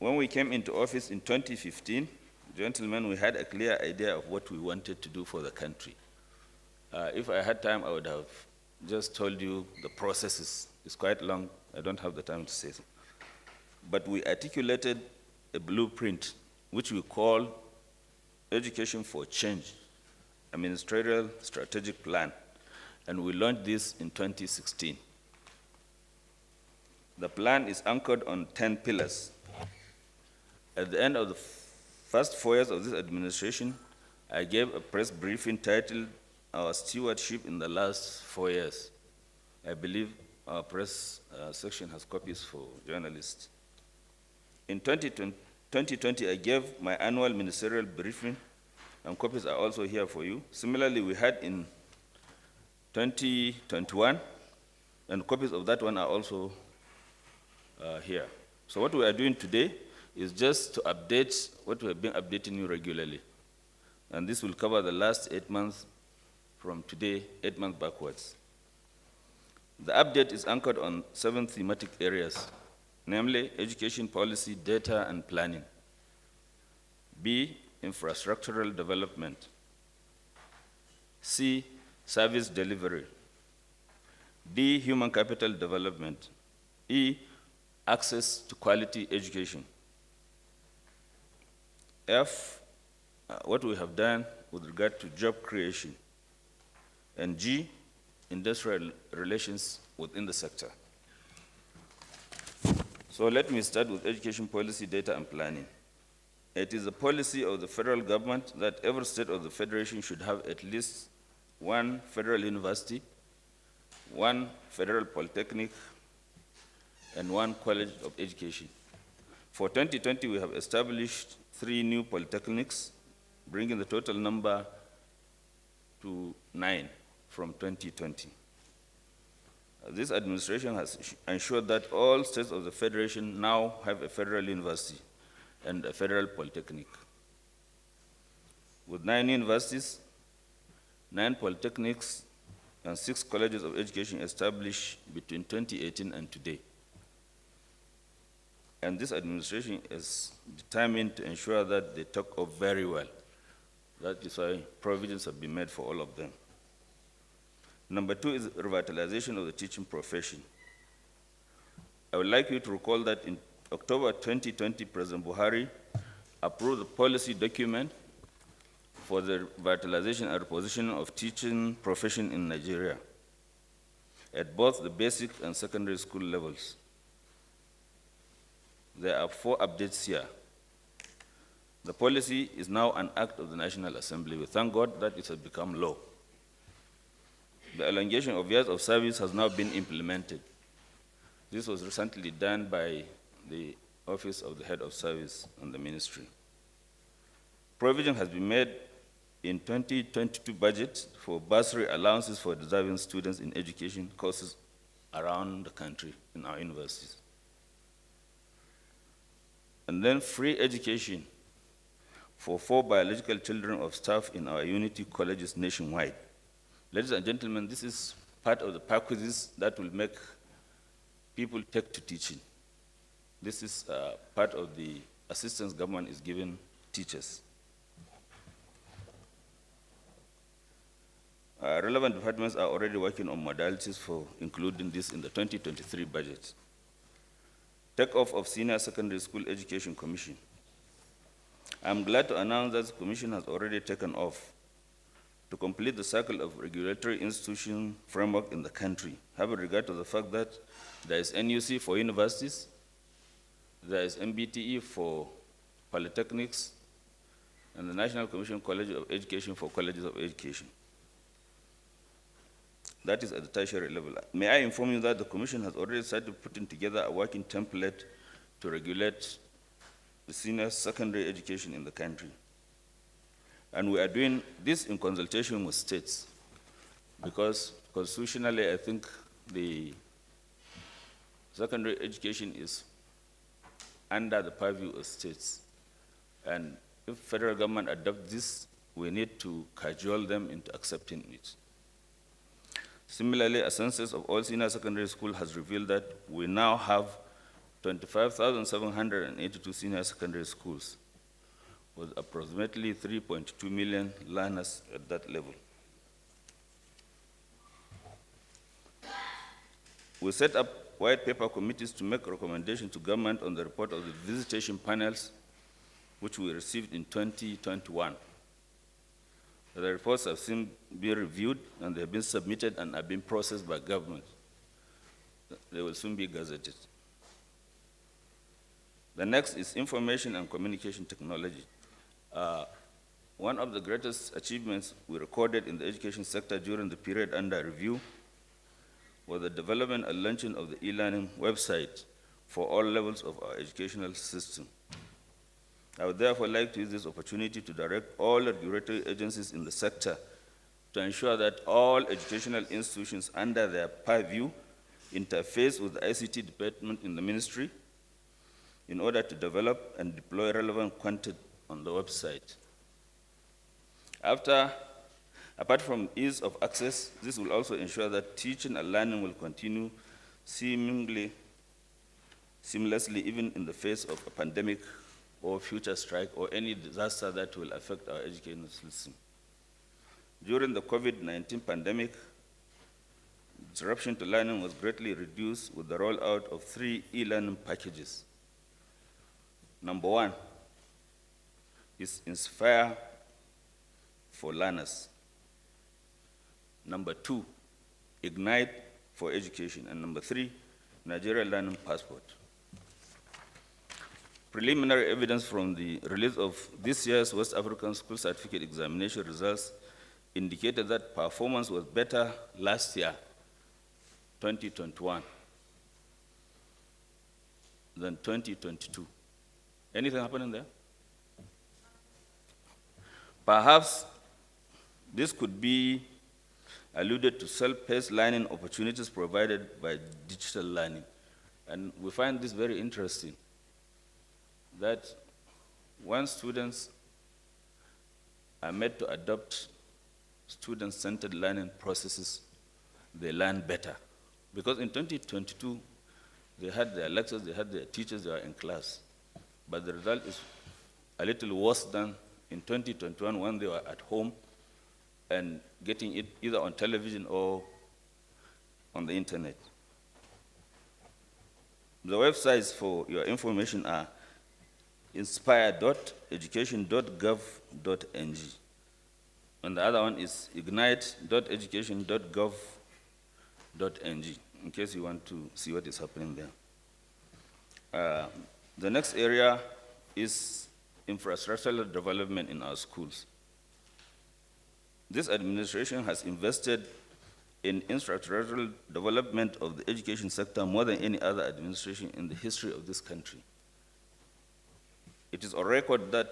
when we came into office in 2015, gentlemen, we had a clear idea of what we wanted to do for the country. If I had time, I would have just told you the processes. It's quite long. I don't have the time to say so. But we articulated a blueprint, which we call Education for Change, a ministerial strategic plan, and we launched this in 2016. The plan is anchored on 10 pillars. At the end of the first 4 years of this administration, I gave a press briefing titled Our Stewardship in the Last 4 Years. I believe our press section has copies for journalists. In 2020, I gave my annual ministerial briefing, and copies are also here for you. Similarly, we had in 2021, and copies of that one are also here. So what we are doing today is just to update what we have been updating you regularly. And this will cover the last 8 months from today, 8 months backwards. The update is anchored on 7 thematic areas, namely education policy, data, and planning. B, infrastructural development. C, service delivery. D, human capital development. E, access to quality education. F, what we have done with regard to job creation. And G, industrial relations within the sector. So let me start with education policy, data, and planning. It is a policy of the federal government that every state of the federation should have at least 1 federal university, 1 federal polytechnic, and 1 college of education. For 2020, we have established 3 new polytechnics, bringing the total number to 9 from 2020. This administration has ensured that all states of the federation now have a federal university and a federal polytechnic. With 9 universities, 9 polytechnics, and 6 colleges of education established between 2018 and today. And this administration is determined to ensure that they take off very well. That is why provisions have been made for all of them. Number 2 is revitalization of the teaching profession. I would like you to recall that in October 2020, President Buhari approved the policy document for the revitalization and repositioning of teaching profession in Nigeria at both the basic and secondary school levels. There are 4 updates here. The policy is now an act of the National Assembly. We thank God that it has become law. The elongation of years of service has now been implemented. This was recently done by the Office of the Head of Service and the Ministry. Provision has been made in 2022 budget for bursary allowances for deserving students in education courses around the country in our universities. And then free education for 4 biological children of staff in our Unity colleges nationwide. Ladies and gentlemen, this is part of the packages that will make people take to teaching. This is part of the assistance government is giving teachers. Relevant departments are already working on modalities for including this in the 2023 budget. Take-off of Senior Secondary School Education Commission. I'm glad to announce that the Commission has already taken off to complete the cycle of regulatory institution framework in the country, having regard to the fact that there is NUC for universities, there is MBTE for polytechnics, and the National Commission College of Education for colleges of education. That is at the tertiary level. May I inform you that the Commission has already started putting together a working template to regulate the senior secondary education in the country. And we are doing this in consultation with states, because constitutionally, I think the secondary education is under the purview of states. And if federal government adopts this, we need to cajole them into accepting it. Similarly, a census of all senior secondary schools has revealed that we now have 25,782 senior secondary schools, with approximately 3.2 million learners at that level. We set up white paper committees to make recommendations to government on the report of the visitation panels, which we received in 2021. The reports have since been reviewed and they have been submitted and have been processed by government. They will soon be gazetted. The next is information and communication technology. One of the greatest achievements we recorded in the education sector during the period under review was the development and launching of the e-learning website for all levels of our educational system. I would therefore like to use this opportunity to direct all regulatory agencies in the sector to ensure that all educational institutions under their purview interface with the ICT department in the ministry in order to develop and deploy relevant content on the website. Apart from ease of access, this will also ensure that teaching and learning will continue seamlessly even in the face of a pandemic or future strike or any disaster that will affect our education system. During the COVID-19 pandemic, disruption to learning was greatly reduced with the rollout of 3 e-learning packages. Number 1 is Inspire for learners. Number 2, Ignite for education. And number 3, Nigeria Learning Passport. Preliminary evidence from the release of this year's West African School Certificate Examination results indicated that performance was better last year, 2021, than 2022. Anything happening there? Perhaps this could be alluded to self-paced learning opportunities provided by digital learning. And we find this very interesting, that when students are made to adopt student-centered learning processes, they learn better. Because in 2022, they had their lectures, they had their teachers, they were in class. But the result is a little worse than in 2021 when they were at home and getting it either on television or on the internet. The websites for your information are inspire.education.gov.ng. And the other one is ignite.education.gov.ng, in case you want to see what is happening there. The next area is infrastructural development in our schools. This administration has invested in infrastructural development of the education sector more than any other administration in the history of this country. It is on record that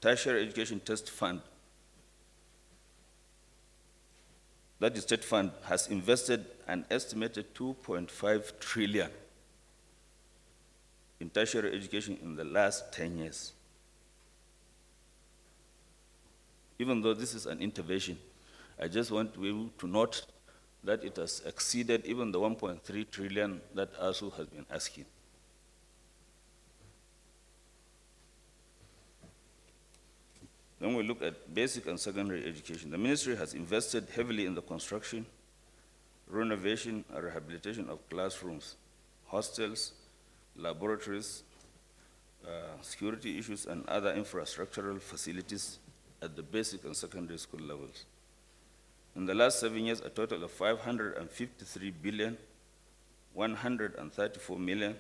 Tertiary Education Trust Fund, that is state fund, has invested an estimated 2.5 trillion in tertiary education in the last 10 years. Even though this is an intervention, I just want you to note that it has exceeded even the 1.3 trillion that ASU has been asking. Then we look at basic and secondary education. The ministry has invested heavily in the construction, renovation, and rehabilitation of classrooms, hostels, laboratories, security issues, and other infrastructural facilities at the basic and secondary school levels. In the last 7 years, a total of 553 billion, 134 million,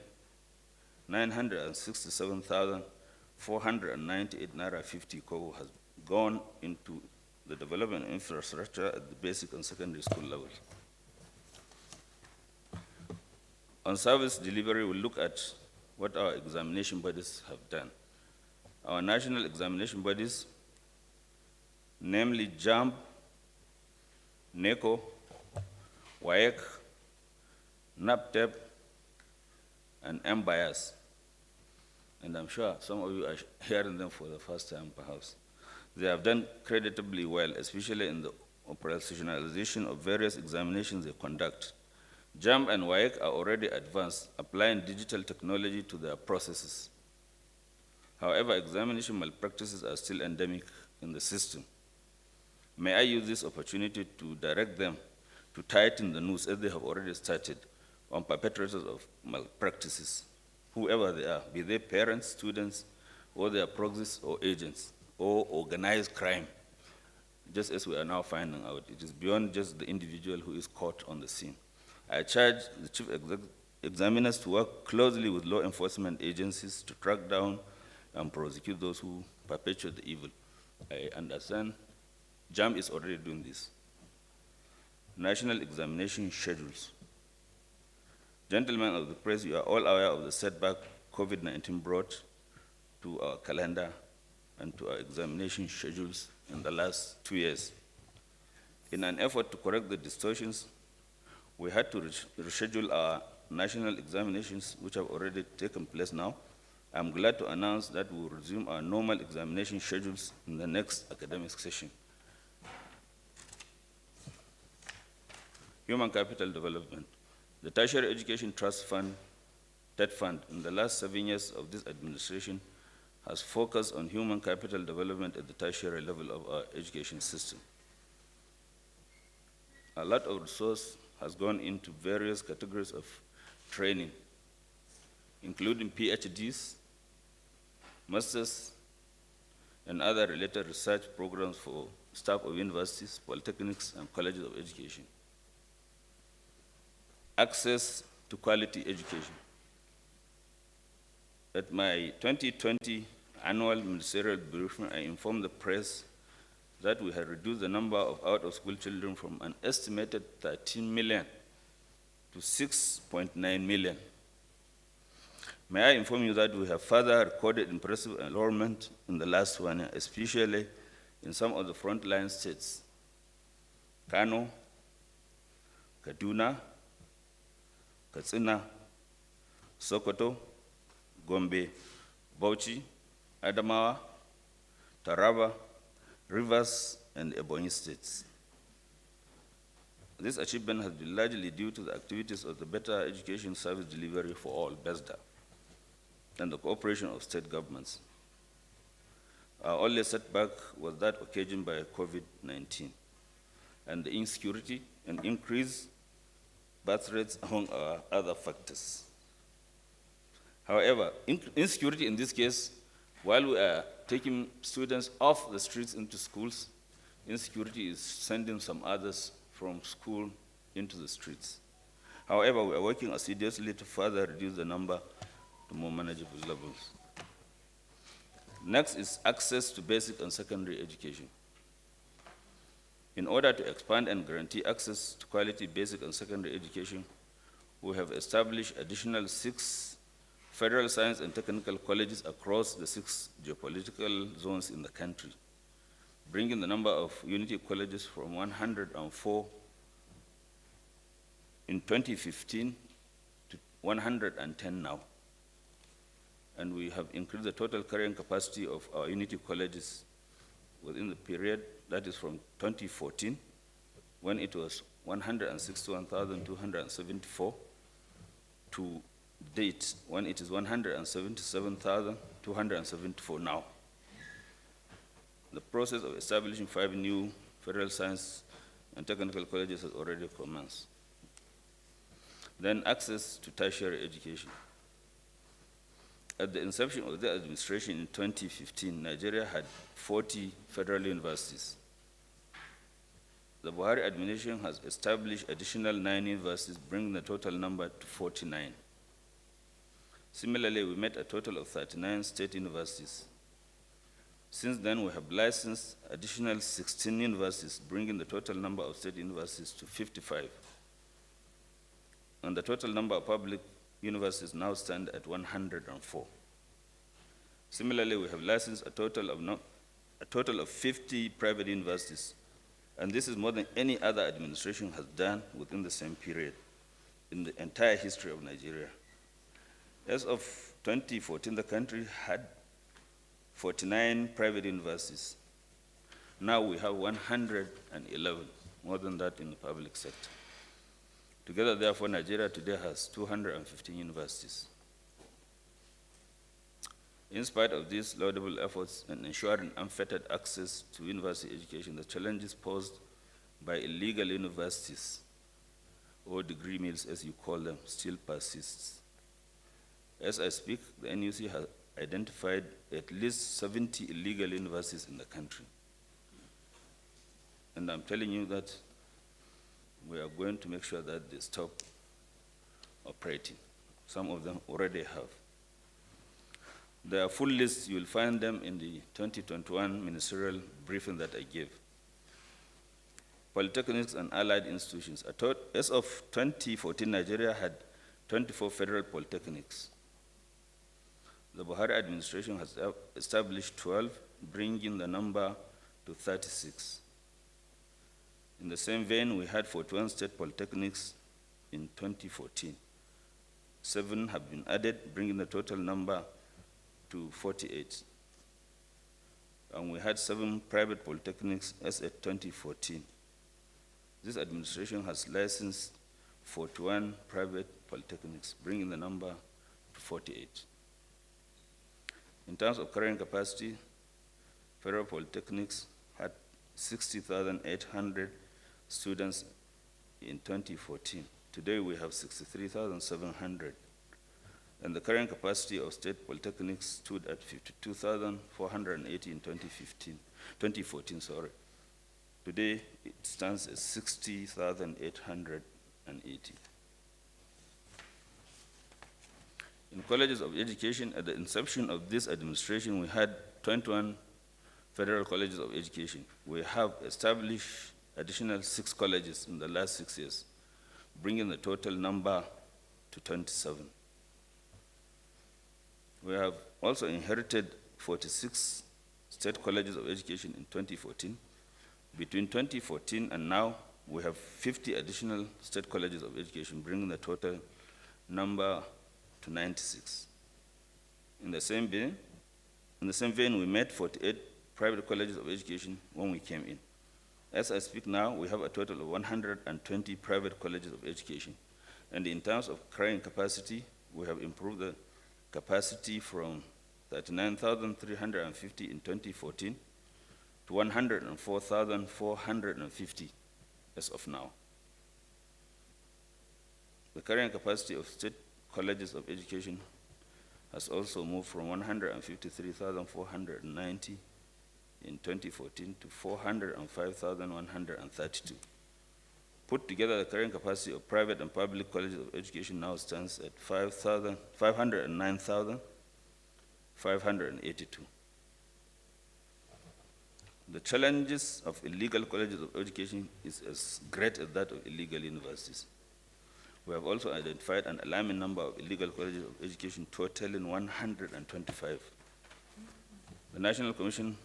967,498 naira 50 kobo has gone into the development of infrastructure at the basic and secondary school levels. On service delivery, we'll look at what our examination bodies have done. Our national examination bodies, namely JAMB, NECO, WAEC, NAPTEP, and MBIAS. And I'm sure some of you are hearing them for the first time, perhaps. They have done creditably well, especially in the operationalization of various examinations they conduct. JAMB and WAEC are already advanced, applying digital technology to their processes. However, examination malpractices are still endemic in the system. May I use this opportunity to direct them to tighten the noose, as they have already started, on perpetrators of malpractices, whoever they are, be they parents, students, or their proxies or agents, or organized crime. Just as we are now finding out, it is beyond just the individual who is caught on the scene. I charge the chief examiners to work closely with law enforcement agencies to track down and prosecute those who perpetuate the evil. I understand JAM is already doing this. National examination schedules. Gentlemen of the press, you are all aware of the setback COVID-19 brought to our calendar and to our examination schedules in the last 2 years. In an effort to correct the distortions, we had to reschedule our national examinations, which have already taken place now. I'm glad to announce that we will resume our normal examination schedules in the next academic session. Human capital development. The Tertiary Education Trust Fund, TED Fund, in the last 7 years of this administration has focused on human capital development at the tertiary level of our education system. A lot of resource has gone into various categories of training, including PhDs, masters, and other related research programs for staff of universities, polytechnics, and colleges of education. Access to quality education. At my 2020 annual ministerial briefing, I informed the press that we had reduced the number of out-of-school children from an estimated 13 million to 6.9 million. May I inform you that we have further recorded impressive enrollment in the last 1 year, especially in some of the frontline states: Kano, Kaduna, Katsina, Sokoto, Gombe, Bauchi, Adamawa, Taraba, Rivers, and Ebonyi states. This achievement has been largely due to the activities of the Better Education Service Delivery for All, BESDA, and the cooperation of state governments. Our only setback was that occasioned by COVID-19 and the insecurity and increased birth rates among our other factors. However, insecurity in this case, while we are taking students off the streets into schools, insecurity is sending some others from school into the streets. However, we are working assiduously to further reduce the number to more manageable levels. Next is access to basic and secondary education. In order to expand and guarantee access to quality basic and secondary education, we have established additional 6 federal science and technical colleges across the 6 geopolitical zones in the country, bringing the number of unity colleges from 104 in 2015 to 110 now. And we have increased the total carrying capacity of our unity colleges within the period, that is from 2014, when it was 161,274, to date, when it is 177,274 now. The process of establishing 5 new federal science and technical colleges has already commenced. Then access to tertiary education. At the inception of the administration in 2015, Nigeria had 40 federal universities. The Buhari administration has established additional 9 universities, bringing the total number to 49. Similarly, we met a total of 39 state universities. Since then, we have licensed additional 16 universities, bringing the total number of state universities to 55. And the total number of public universities now stand at 104. Similarly, we have licensed a total of 50 private universities, and this is more than any other administration has done within the same period in the entire history of Nigeria. As of 2014, the country had 49 private universities. Now we have 111, more than that in the public sector. Together, therefore, Nigeria today has 215 universities. In spite of these laudable efforts in ensuring unfettered access to university education, the challenges posed by illegal universities, or degree mills as you call them, still persists. As I speak, the NUC has identified at least 70 illegal universities in the country. And I'm telling you that we are going to make sure that they stop operating. Some of them already have. There are full lists. You will find them in the 2021 ministerial briefing that I gave. Polytechnics and allied institutions. As of 2014, Nigeria had 24 federal polytechnics. The Buhari administration has established 12, bringing the number to 36. In the same vein, we had 41 state polytechnics in 2014. 7 have been added, bringing the total number to 48. And we had 7 private polytechnics as at 2014. This administration has licensed 41 private polytechnics, bringing the number to 48. In terms of carrying capacity, federal polytechnics had 60,800 students in 2014. Today we have 63,700. And the current capacity of state polytechnics stood at 52,480 in 2014. Today it stands at 60,880. In colleges of education, at the inception of this administration, we had 21 federal colleges of education. We have established additional 6 colleges in the last 6 years, bringing the total number to 27. We have also inherited 46 state colleges of education in 2014. Between 2014 and now, we have 50 additional state colleges of education, bringing the total number to 96. In the same vein, we met 48 private colleges of education when we came in. As I speak now, we have a total of 120 private colleges of education. And in terms of carrying capacity, we have improved the capacity from 39,350 in 2014 to 104,450 as of now. The carrying capacity of state colleges of education has also moved from 153,490 in 2014 to 405,132. Put together, the current capacity of private and public colleges of education now stands at 509,582. The challenges of illegal colleges of education is as great as that of illegal universities. We have also identified an alarming number of illegal colleges of education, totaling 125. The National Commission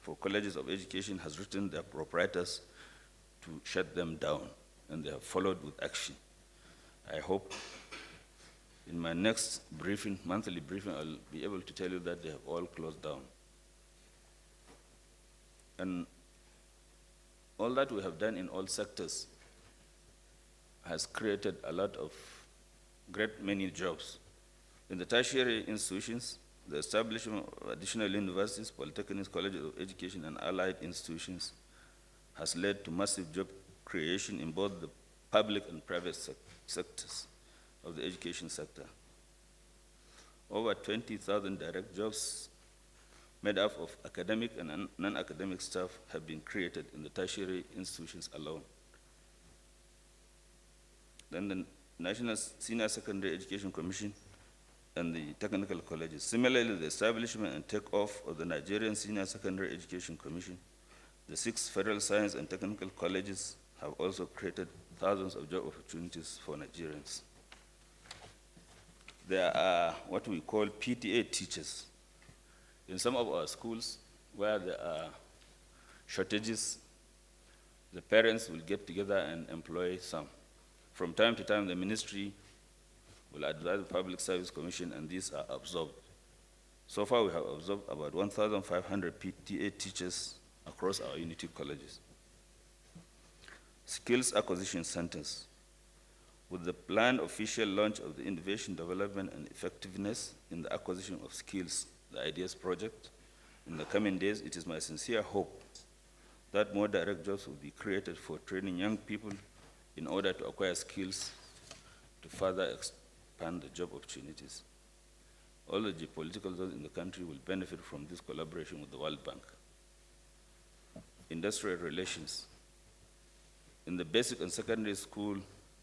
for Colleges of Education has written their proprietors to shut them down, and they have followed with action. I hope in my next briefing, monthly briefing, I'll be able to tell you that they have all closed down. And all that we have done in all sectors has created a lot of great many jobs. In the tertiary institutions, the establishment of additional universities, polytechnics, colleges of education, and allied institutions has led to massive job creation in both the public and private sectors of the education sector. Over 20,000 direct jobs made up of academic and non-academic staff have been created in the tertiary institutions alone. Then the National Senior Secondary Education Commission and the technical colleges. Similarly, the establishment and take-off of the Nigerian Senior Secondary Education Commission, the 6 federal science and technical colleges have also created thousands of job opportunities for Nigerians. There are what we call PTA teachers. In some of our schools where there are shortages, the parents will get together and employ some. From time to time, the ministry will advise the Public Service Commission, and these are absorbed. So far, we have absorbed about 1,500 PTA teachers across our unity colleges. Skills acquisition centers. with the planned official launch of the Innovation Development and Effectiveness in the Acquisition of Skills, the IDEAS project, in the coming days, it is my sincere hope that more direct jobs will be created for training young people in order to acquire skills to further expand the job opportunities. All the geopolitical zones in the country will benefit from this collaboration with the World Bank. Industrial relations. In the basic and secondary school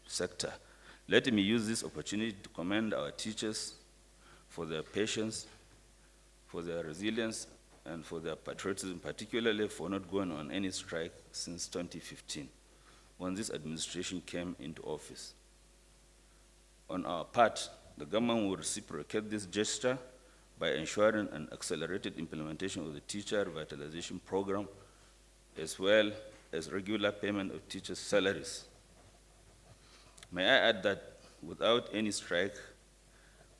sector, let me use this opportunity to commend our teachers for their patience, for their resilience, and for their patriotism, particularly for not going on any strike since 2015, when this administration came into office. On our part, the government will reciprocate this gesture by ensuring an accelerated implementation of the teacher revitalization program, as well as regular payment of teachers' salaries. May I add that without any strike,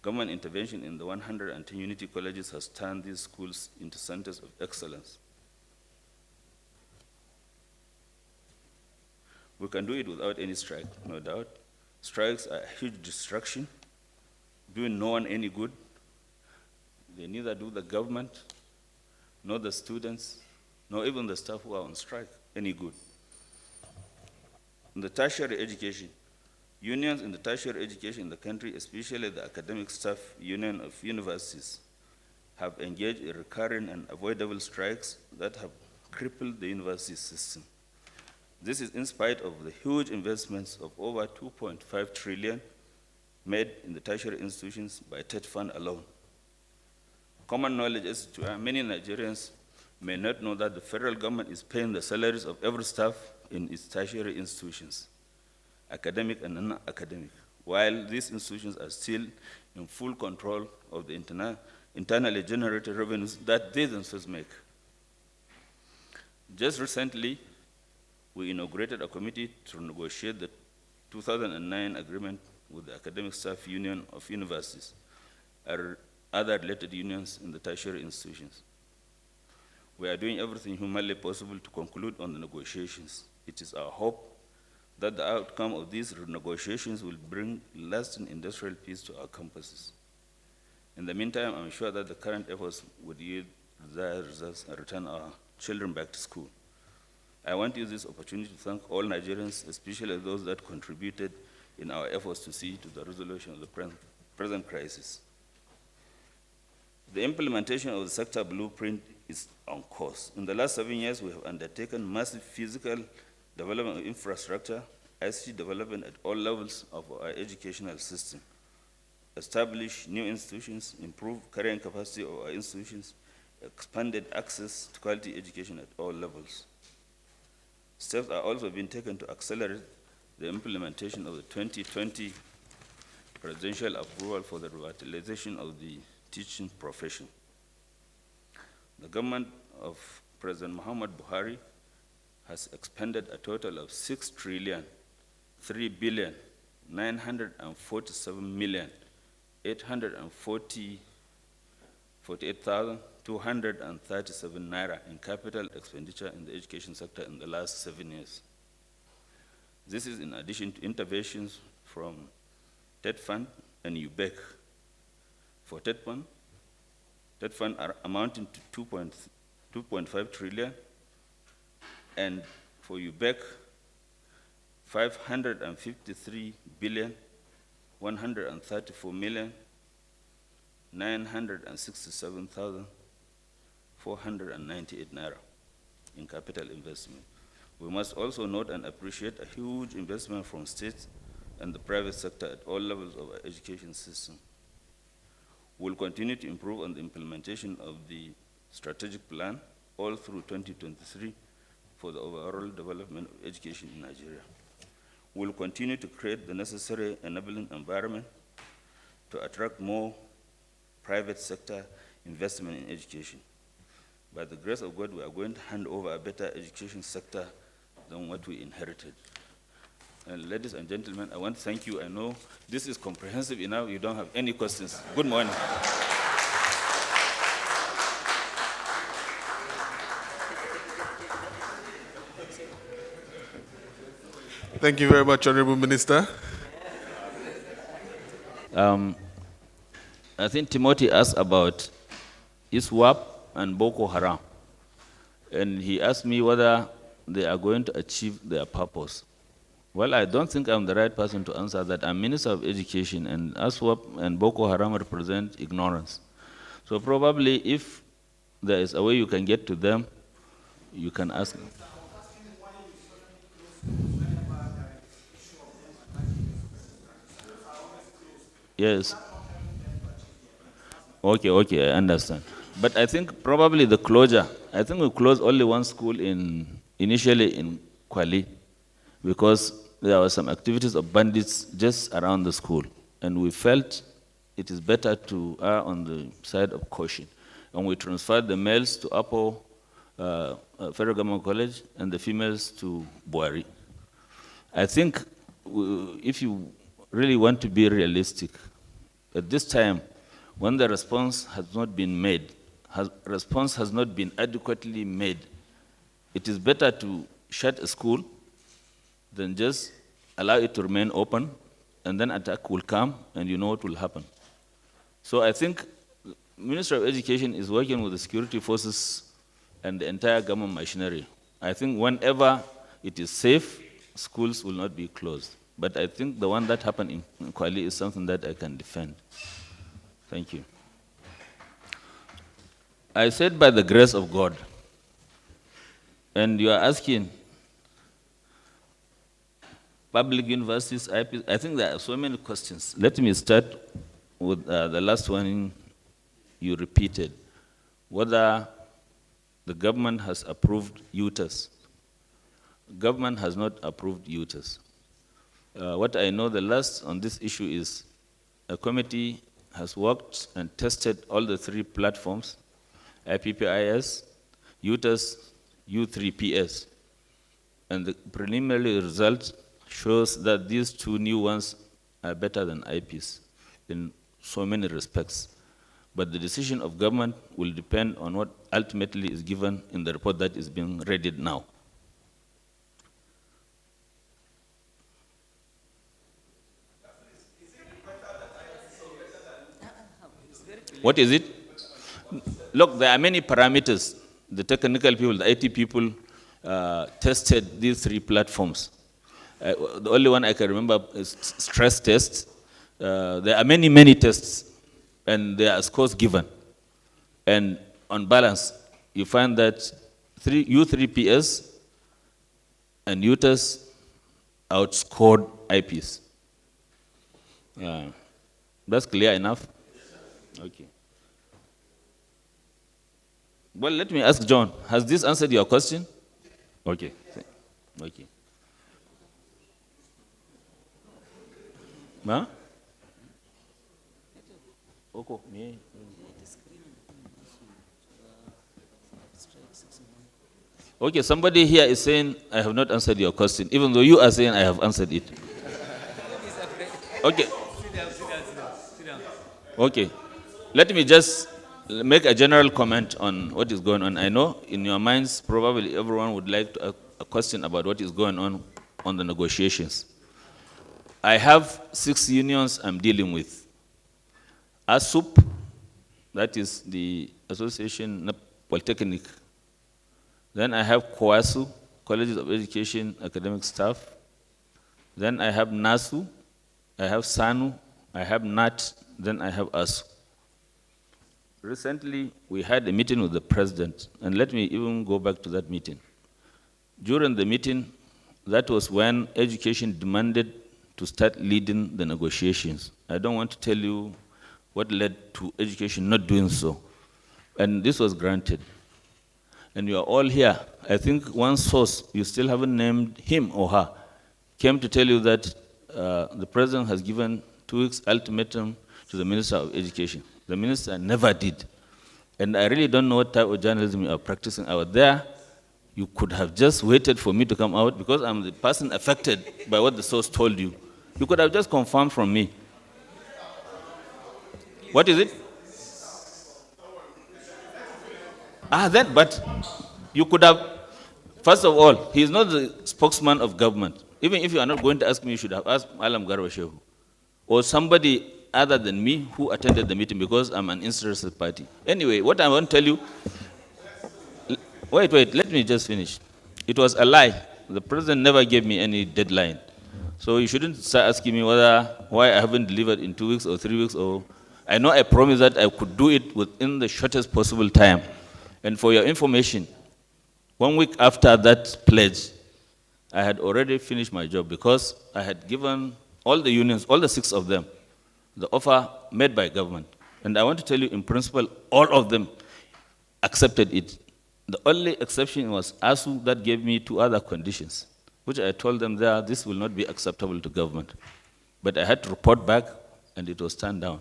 government intervention in the 110 unity colleges has turned these schools into centers of excellence. We can do it without any strike, no doubt. Strikes are a huge distraction, doing no one any good. They neither do the government, nor the students, nor even the staff who are on strike any good. In the tertiary education, unions in the tertiary education in the country, especially the academic staff union of universities, have engaged in recurring and avoidable strikes that have crippled the university system. This is in spite of the huge investments of over 2.5 trillion made in the tertiary institutions by TET Fund alone. Common knowledge is to many Nigerians may not know that the federal government is paying the salaries of every staff in its tertiary institutions, academic and non-academic, while these institutions are still in full control of the internally generated revenues that they themselves make. Just recently, we inaugurated a committee to negotiate the 2009 agreement with the Academic Staff Union of Universities and other related unions in the tertiary institutions. We are doing everything humanly possible to conclude on the negotiations. It is our hope that the outcome of these negotiations will bring lasting industrial peace to our campuses. In the meantime, I'm sure that the current efforts would yield desired results and return our children back to school. I want to use this opportunity to thank all Nigerians, especially those that contributed in our efforts to see to the resolution of the present crisis. The implementation of the sector blueprint is on course. In the last 7 years, we have undertaken massive physical development of infrastructure, ICT development at all levels of our educational system, established new institutions, improved carrying capacity of our institutions, expanded access to quality education at all levels. Steps are also being taken to accelerate the implementation of the 2020 presidential approval for the revitalization of the teaching profession. The government of President Muhammad Buhari has expended a total of 6,300,947,848,237 naira in capital expenditure in the education sector in the last 7 years. This is in addition to interventions from TET Fund and UBEC. For TET Fund are amounting to 2.5 trillion, and for UBEC, 553,134,967,498 naira in capital investment. We must also note and appreciate a huge investment from states and the private sector at all levels of our education system. We'll continue to improve on the implementation of the strategic plan all through 2023 for the overall development of education in Nigeria. We'll continue to create the necessary enabling environment to attract more private sector investment in education. By the grace of God, we are going to hand over a better education sector than what we inherited. And ladies and gentlemen, I want to thank you. I know this is comprehensive enough. You don't have any questions. Good morning. Thank you very much, Honorable Minister. Um, I think Timothy asked about ISWAP and Boko Haram. And he asked me whether they are going to achieve their purpose. Well, I don't think I'm the right person to answer that. I'm Minister of Education, and ISWAP and Boko Haram represent ignorance. So probably if there is a way you can get to them, you can ask them. Yes. Okay, I understand. But I think probably the closure, I think we closed only one school initially in Kwali, because there were some activities of bandits just around the school. And we felt it is better to err on the side of caution. And we transferred the males to Apo Federal Government College and the females to Buhari. I think if you really want to be realistic, at this time, when the response has not been made, response has not been adequately made, it is better to shut a school than just allow it to remain open, and then attack will come, and you know what will happen. So I think Ministry of Education is working with the security forces and the entire government machinery. I think whenever it is safe, schools will not be closed. But I think the one that happened in Kwali is something that I can defend. Thank you. I said by the grace of God, and you are asking public universities, IPs, I think there are so many questions. Let me start with the last one you repeated, whether the government has approved UTAS. Government has not approved UTAS. What I know the last on this issue is a committee has worked and tested all the three platforms, IPPIS, UTAS, U3PS. And the preliminary result shows that these two new ones are better than IPs in so many respects. But the decision of government will depend on what ultimately is given in the report that is being readied now. What is it? Look, there are many parameters. The technical people, the IT people tested these three platforms. The only one I can remember is stress tests. There are many tests, and there are scores given. And on balance, you find that U3PS and UTAS outscored IPs. That's clear enough? Okay. Well, let me ask John, has this answered your question? Okay. Okay. Huh? Okay, somebody here is saying, I have not answered your question, even though you are saying I have answered it. Okay. Okay. Let me just make a general comment on what is going on. I know in your minds, probably everyone would like to ask a question about what is going on the negotiations. I have 6 unions I'm dealing with. ASUP, that is the Association Polytechnic. Then I have KOASU, Colleges of Education Academic Staff. Then I have NASU, I have SANU, I have NAT, then I have ASU. Recently, we had a meeting with the president, and let me even go back to that meeting. During the meeting, that was when education demanded to start leading the negotiations. I don't want to tell you what led to education not doing so. And this was granted. And you are all here. I think one source, you still haven't named him or her, came to tell you that the president has given 2 weeks ultimatum to the Minister of Education. The minister never did. And I really don't know what type of journalism you are practicing out there. You could have just waited for me to come out, because I'm the person affected by what the source told you. You could have just confirmed from me. What is it? But you could have, first of all, he is not the spokesman of government. Even if you are not going to ask me, you should have asked Malam Garba Shehu or somebody other than me who attended the meeting because I'm an interested party. Anyway, what I want to tell you, wait, let me just finish. It was a lie. The president never gave me any deadline. So you shouldn't start asking me why I haven't delivered in 2 weeks or 3 weeks, or I know I promised that I could do it within the shortest possible time. And for your information, 1 week after that pledge, I had already finished my job because I had given all the unions, all the 6 of them, the offer made by government. And I want to tell you, in principle, all of them accepted it. The only exception was ASU that gave me 2 other conditions, which I told them there, this will not be acceptable to government. But I had to report back, and it was turned down.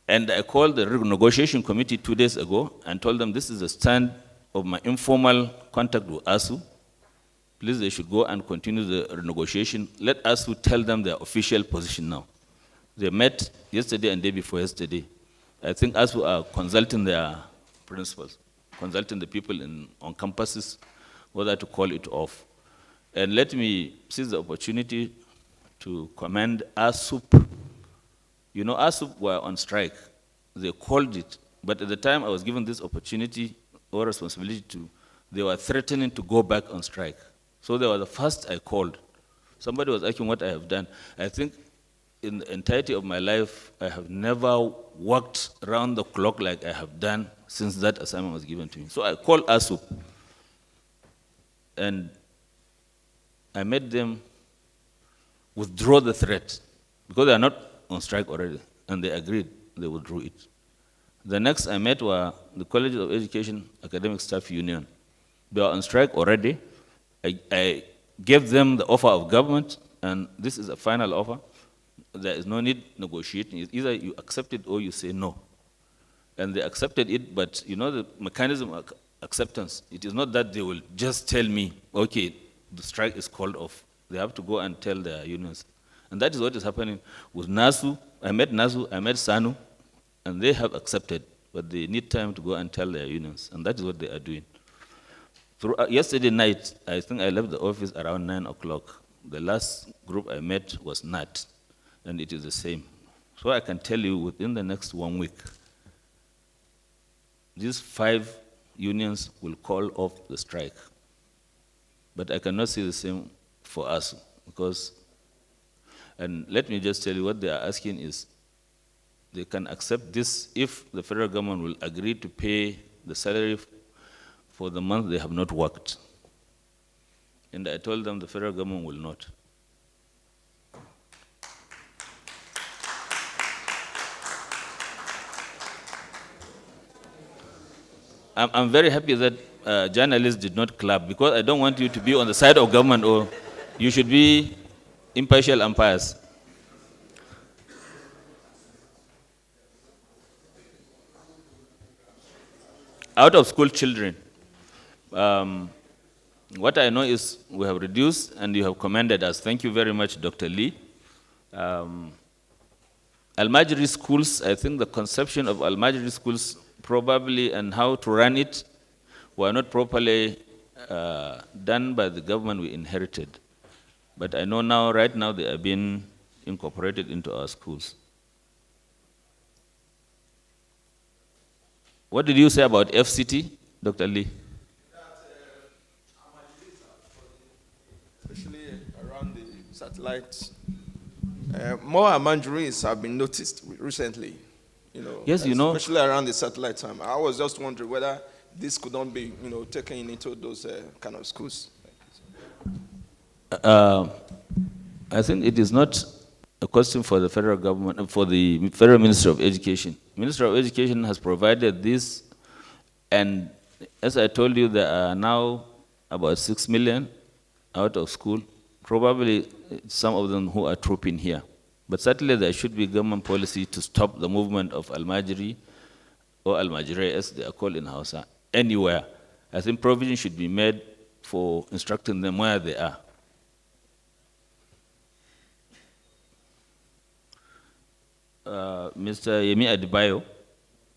And I called the negotiation committee 2 days ago and told them this is the stand of my informal contact with ASU. Please, they should go and continue the renegotiation. Let ASU tell them their official position now. They met yesterday and day before yesterday. I think ASU are consulting their principals, consulting the people on campuses whether to call it off. And let me seize the opportunity to commend ASUP. You know, ASUP were on strike. They called it, but at the time I was given this opportunity or responsibility they were threatening to go back on strike. So they were the first I called. Somebody was asking what I have done. I think in the entirety of my life, I have never worked around the clock like I have done since that assignment was given to me. So I called ASUP, and I made them withdraw the threat because they are not on strike already, and they agreed they withdrew it. The next I met were the College of Education Academic Staff Union. They were on strike already. I gave them the offer of government, and this is a final offer. There is no need negotiating. It's either you accept it or you say no. And they accepted it, but you know the mechanism of acceptance, it is not that they will just tell me, okay, the strike is called off. They have to go and tell their unions. And that is what is happening with NASU. I met NASU, I met SANU, and they have accepted, but they need time to go and tell their unions, and that is what they are doing. Yesterday night, I think I left the office around 9 o'clock. The last group I met was NAT, and it is the same. So I can tell you within the next 1 week, these 5 unions will call off the strike. But I cannot say the same for us, because, and let me just tell you what they are asking is, they can accept this if the federal government will agree to pay the salary for the month they have not worked. And I told them the federal government will not. I'm very happy that journalists did not clap, because I don't want you to be on the side of government, or you should be impartial umpires. Out of school children, what I know is we have reduced, and you have commended us. Thank you very much, Dr. Lee. Al-Majri schools, I think the conception of Al-Majri schools probably and how to run it were not properly done by the government we inherited. But I know now, right now, they are being incorporated into our schools. What did you say about FCT, Dr. Lee? Especially around the satellites. More Amanjuris have been noticed recently. Yes, especially around the satellite time. I was just wondering whether this could not be, taken into those kind of schools. I think it is not a question for the federal government, for the Federal Ministry of Education. Ministry of Education has provided this, and as I told you, there are now about 6 million out of school, probably some of them who are trooping here. But certainly there should be government policy to stop the movement of Al-Majri, or Al-Majri as they are called in Hausa, anywhere. I think provision should be made for instructing them where they are. Mr. Yemi Adebayo,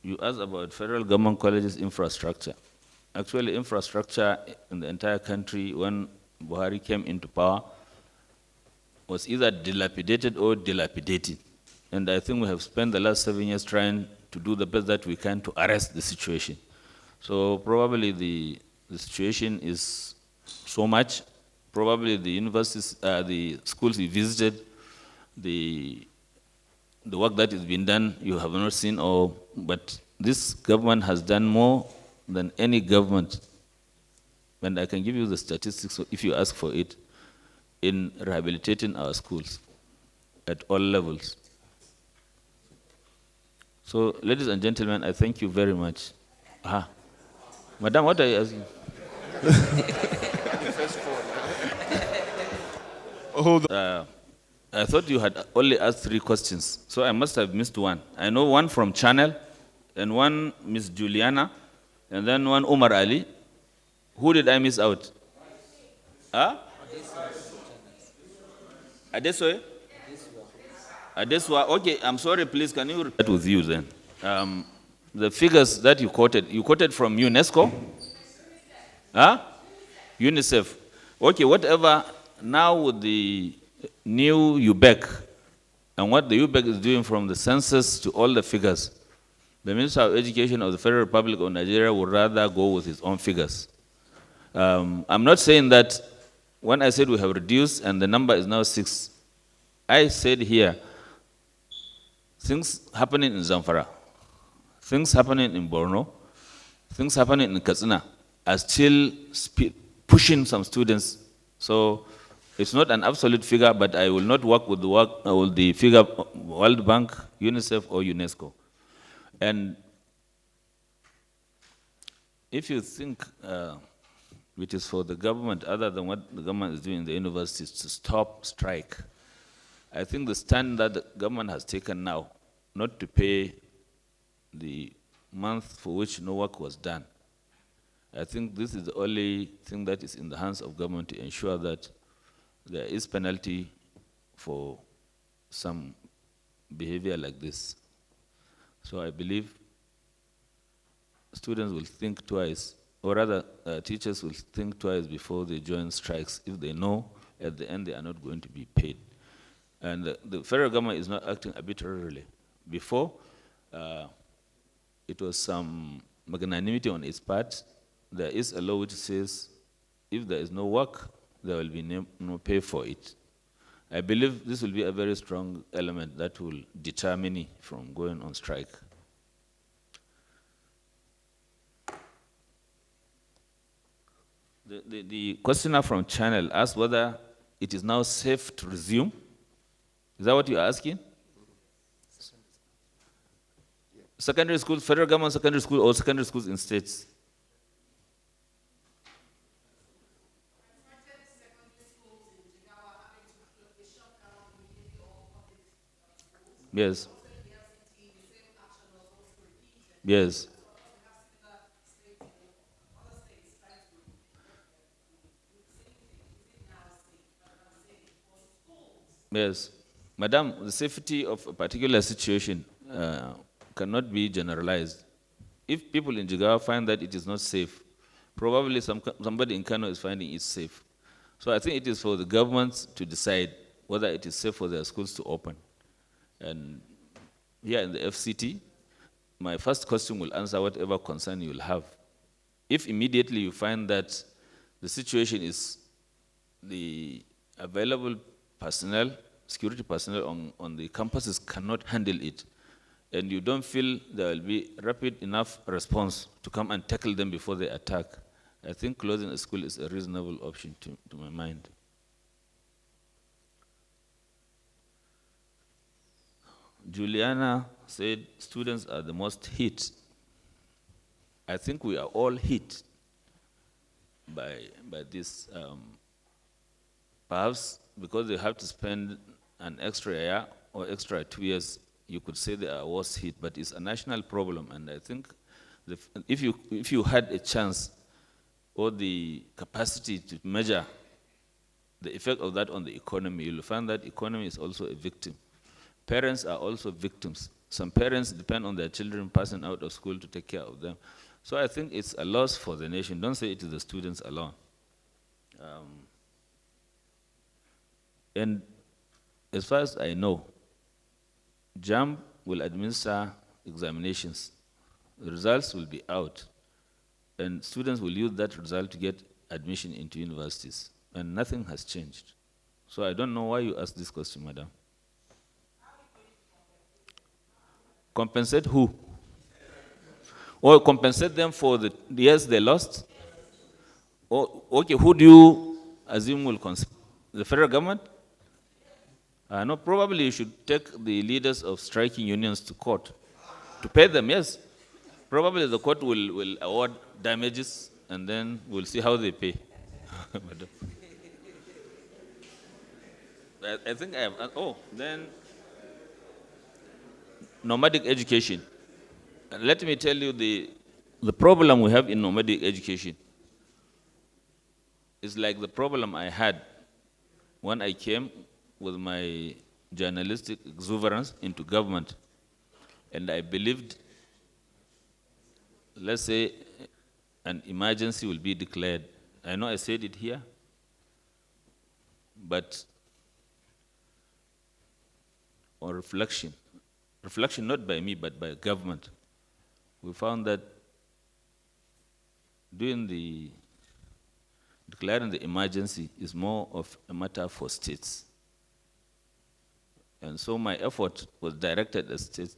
you asked about federal government colleges infrastructure. Actually, infrastructure in the entire country when Buhari came into power was either dilapidated or dilapidated. And I think we have spent the last 7 years trying to do the best that we can to arrest the situation. So probably the situation is so much. Probably the universities, the schools we visited, the work that is being done, you have not seen, but this government has done more than any government. And I can give you the statistics if you ask for it, in rehabilitating our schools at all levels. So, ladies and gentlemen, I thank you very much. Madam, what are you asking? Hold on. I thought you had only asked 3 questions, so I must have missed one. I know one from Channel, and one Miss Juliana, and then one Umar Ali. Who did I miss out? Huh? Adesoye? Adeswa. Okay, I'm sorry, please, can you repeat that with you then? The figures that you quoted from UNESCO? Huh? UNICEF. Okay, whatever, now with the new UBEC, and what the UBEC is doing from the census to all the figures, the Minister of Education of the Federal Republic of Nigeria would rather go with his own figures. I'm not saying that when I said we have reduced and the number is now 6, I said here, things happening in Zamfara, things happening in Borno, things happening in Katsina are still pushing some students. So it's not an absolute figure, but I will not work with the figure World Bank, UNICEF, or UNESCO. And if you think it is for the government, other than what the government is doing in the universities, to stop strike, I think the stand that the government has taken now, not to pay the month for which no work was done, I think this is the only thing that is in the hands of government to ensure that there is penalty for some behavior like this. So I believe students will think twice, or rather teachers will think twice before they join strikes if they know at the end they are not going to be paid. And the federal government is not acting arbitrarily. Before, it was some magnanimity on its part. There is a law which says if there is no work, there will be no pay for it. I believe this will be a very strong element that will deter many from going on strike. The questioner from Channel asked whether it is now safe to resume. Is that what you're asking? Secondary school, federal government secondary school, or secondary schools in states? Yes. Yes. Yes. Madam, the safety of a particular situation cannot be generalized. If people in Jigawa find that it is not safe, probably somebody in Kano is finding it safe. So I think it is for the governments to decide whether it is safe for their schools to open. And here in the FCT, my first question will answer whatever concern you will have. If immediately you find that the situation is the available personnel, security personnel on the campuses cannot handle it, and you don't feel there will be rapid enough response to come and tackle them before they attack, I think closing a school is a reasonable option to my mind. Juliana said students are the most hit. I think we are all hit by this. Perhaps because they have to spend an extra year or extra 2 years, you could say they are worse hit, but it's a national problem. And I think if you had a chance or the capacity to measure the effect of that on the economy, you'll find that economy is also a victim. Parents are also victims. Some parents depend on their children passing out of school to take care of them. So I think it's a loss for the nation. Don't say it is the students alone. And as far as I know, JAMB will administer examinations. The results will be out, and students will use that result to get admission into universities, and nothing has changed. So I don't know why you asked this question, madam. Compensate who? Or compensate them for the years they lost? Or, okay, who do you assume will the federal government? No, probably you should take the leaders of striking unions to court to pay them, yes. Probably the court will award damages and then we'll see how they pay. Madam. I think I have, then nomadic education. Let me tell you the problem we have in nomadic education is like the problem I had when I came with my journalistic exuberance into government. And I believed, let's say, an emergency will be declared. I know I said it here, but on reflection not by me, but by government, we found that declaring the emergency is more of a matter for states. And so my effort was directed at states.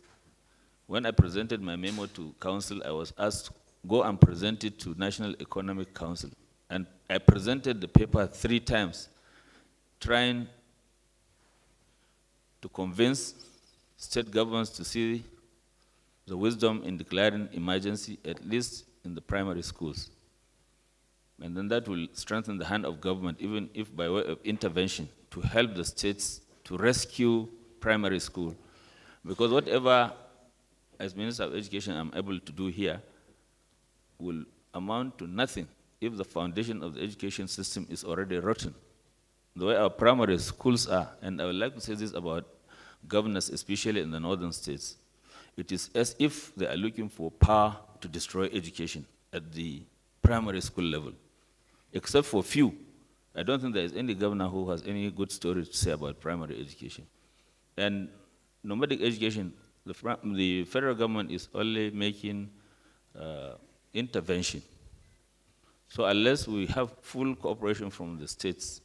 When I presented my memo to council, I was asked, go and present it to National Economic Council. And I presented the paper 3 times, trying to convince state governments to see the wisdom in declaring emergency, at least in the primary schools. And then that will strengthen the hand of government, even if by way of intervention, to help the states to rescue primary school. Because whatever, as Minister of Education, I'm able to do here, will amount to nothing if the foundation of the education system is already rotten. The way our primary schools are, and I would like to say this about governors, especially in the northern states, it is as if they are looking for power to destroy education at the primary school level. Except for few. I don't think there is any governor who has any good story to say about primary education. And nomadic education, the federal government is only making intervention. So unless we have full cooperation from the states,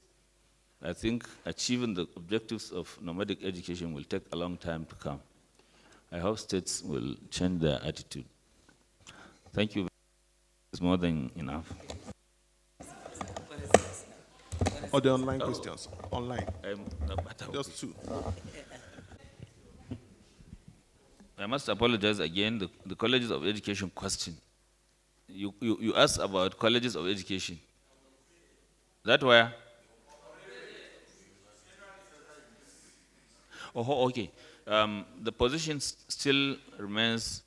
I think achieving the objectives of nomadic education will take a long time to come. I hope states will change their attitude. Thank you. It's more than enough. Or the online questions? Online. Just 2. I must apologize again. The colleges of education question. You asked about colleges of education. That where? Oh, okay. The position still remains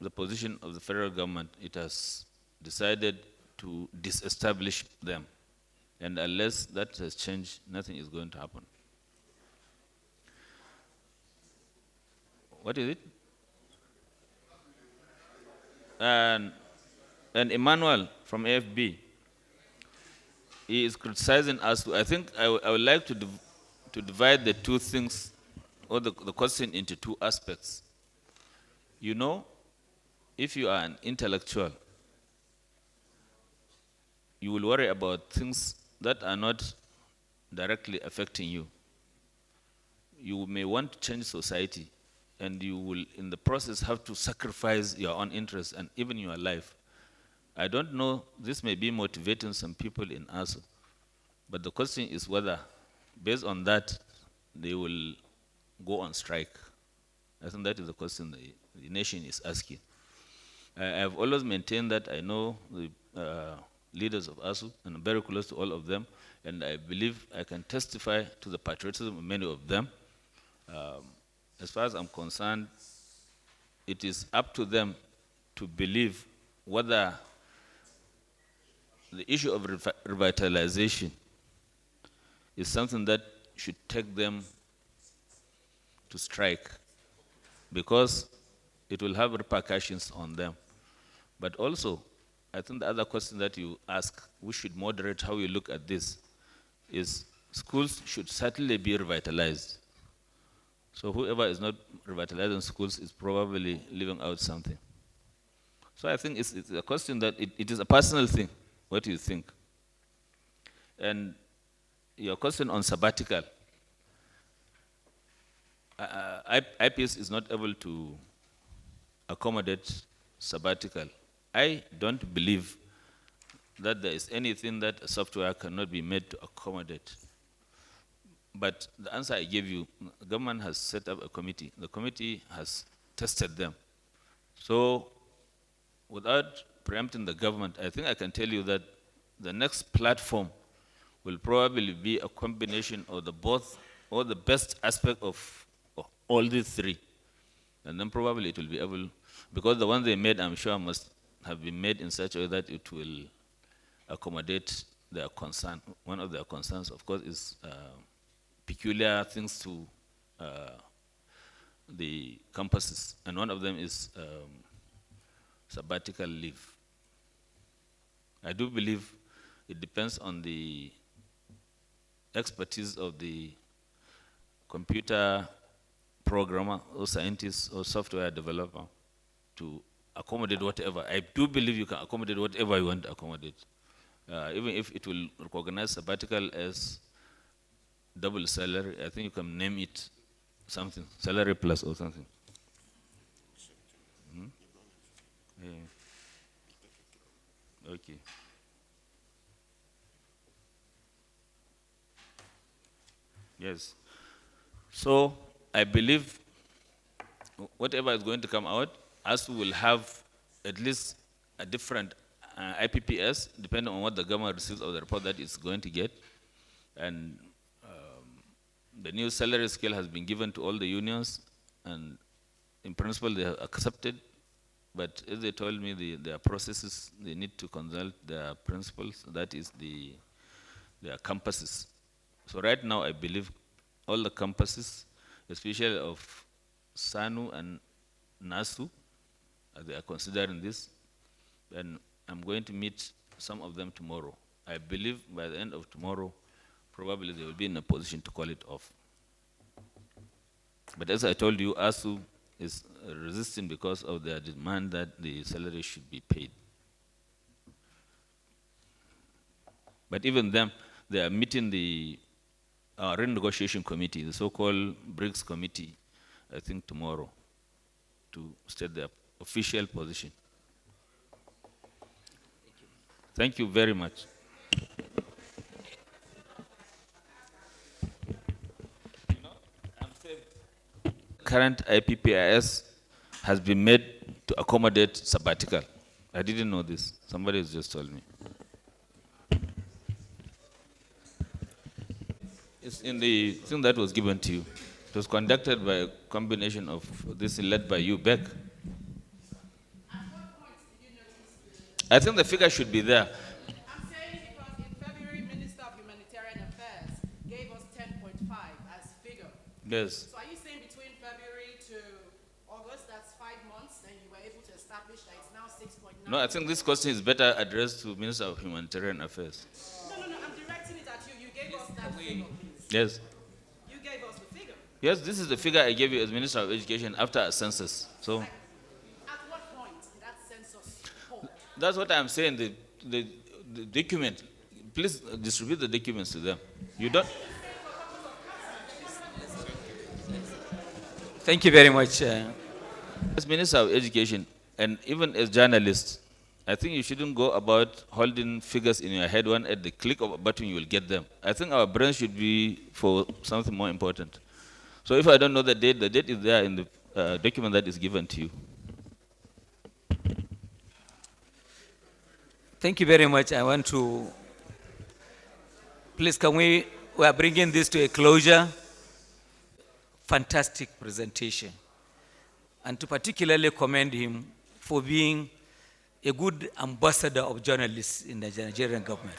the position of the federal government. It has decided to disestablish them. And unless that has changed, nothing is going to happen. What is it? And Emmanuel from AFB, he is criticizing us. I think I would like to divide the 2 things, or the question, into 2 aspects. You know, if you are an intellectual, you will worry about things that are not directly affecting you. You may want to change society, and you will, in the process, have to sacrifice your own interests and even your life. I don't know, this may be motivating some people in ASU, but the question is whether, based on that, they will go on strike. I think that is the question the nation is asking. I have always maintained that I know the leaders of ASU, and I'm very close to all of them, and I believe I can testify to the patriotism of many of them. As far as I'm concerned, it is up to them to believe whether the issue of revitalization is something that should take them to strike, because it will have repercussions on them. But also, I think the other question that you ask, we should moderate how we look at this, is schools should certainly be revitalized. So whoever is not revitalizing schools is probably leaving out something. So I think it's a question that it is a personal thing. What do you think? And your question on sabbatical, IPS is not able to accommodate sabbatical. I don't believe that there is anything that a software cannot be made to accommodate. But the answer I gave you, the government has set up a committee. The committee has tested them. So without preempting the government, I think I can tell you that the next platform will probably be a combination of the both, or the best aspect of all these three. And then probably it will be able, because the one they made, I'm sure, must have been made in such a way that it will accommodate their concern. One of their concerns, of course, is peculiar things to the campuses, and one of them is sabbatical leave. I do believe it depends on the expertise of the computer programmer or scientist or software developer to accommodate whatever. I do believe you can accommodate whatever you want to accommodate. Even if it will recognize sabbatical as double salary, I think you can name it something, salary plus or something. Hmm? Yeah. Okay. Yes. So I believe whatever is going to come out, us will have at least a different IPPS, depending on what the government receives of the report that it's going to get. And the new salary scale has been given to all the unions, and in principle they have accepted. But as they told me, their processes, they need to consult their principals, that is their campuses. So right now I believe all the campuses, especially of SANU and NASU, they are considering this, and I'm going to meet some of them tomorrow. I believe by the end of tomorrow, probably they will be in a position to call it off. But as I told you, ASU is resisting because of their demand that the salary should be paid. But even them, they are meeting the renegotiation committee, the so-called BRICS committee, I think tomorrow, to state their official position. Thank you very much. Current IPPIS has been made to accommodate sabbatical. I didn't know this. Somebody has just told me. It's in the thing that was given to you. It was conducted by a combination of this led by you, Beck. I think the figure should be there. I'm saying because in February, Minister of Humanitarian Affairs gave us 10.5 as figure. Yes. So are you saying between February to August, that's 5 months, and you were able to establish that it's now 6.9? No, I think this question is better addressed to Minister of Humanitarian Affairs. No, I'm directing it at you. You gave us that figure, please. Yes. You gave us the figure. Yes, this is the figure I gave you as Minister of Education after a census. So At what point did that census hold? that's what I'm saying. The document. Please distribute the documents to them. You don't. Thank you very much. As Minister of Education, and even as journalists, I think you shouldn't go about holding figures in your head. One at the click of a button, you will get them. I think our brain should be for something more important. So if I don't know the date is there in the document that is given to you. Thank you very much. I want to, please, we are bringing this to a closure. Fantastic presentation. And to particularly commend him for being a good ambassador of journalists in the Nigerian government.